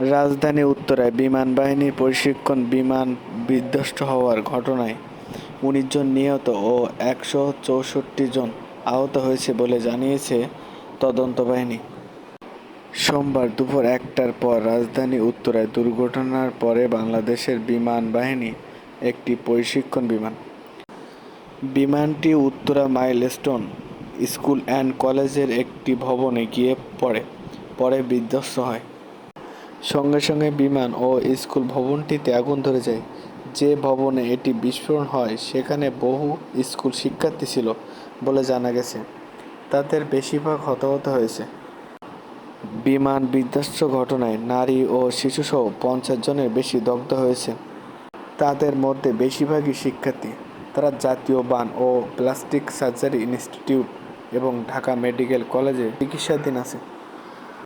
রাজধানী উত্তরায় বিমান বাহিনীর প্রশিক্ষণ বিমান বিধ্বস্ত হওয়ার ঘটনায় ১৯ জন নিহত ও ১৬৪ জন আহত হয়েছে বলে জানিয়েছে তদন্ত বাহিনী। সোমবার দুপুর ১টার পর রাজধানী উত্তরায় দুর্ঘটনার পরে বাংলাদেশের বিমান বাহিনী একটি প্রশিক্ষণ বিমানটি উত্তরা মাইলস্টোন স্কুল অ্যান্ড কলেজের একটি ভবনে গিয়ে পরে বিধ্বস্ত হয়। সঙ্গে সঙ্গে বিমান ও স্কুল ভবনটিতে আগুন ধরে যায়। যে ভবনে এটি বিস্ফোরণ হয় সেখানে বহু স্কুল শিক্ষার্থী ছিল বলে জানা গেছে। তাদের বেশিরভাগ হতাহত হয়েছে। বিমান বিধ্বস্ত ঘটনায় নারী ও শিশুসহ ৫০ জনের বেশি দগ্ধ হয়েছে। তাদের মধ্যে বেশিরভাগই শিক্ষার্থী। তারা জাতীয় বার্ন ও প্লাস্টিক সার্জারি ইনস্টিটিউট এবং ঢাকা মেডিকেল কলেজে চিকিৎসাধীন আছে।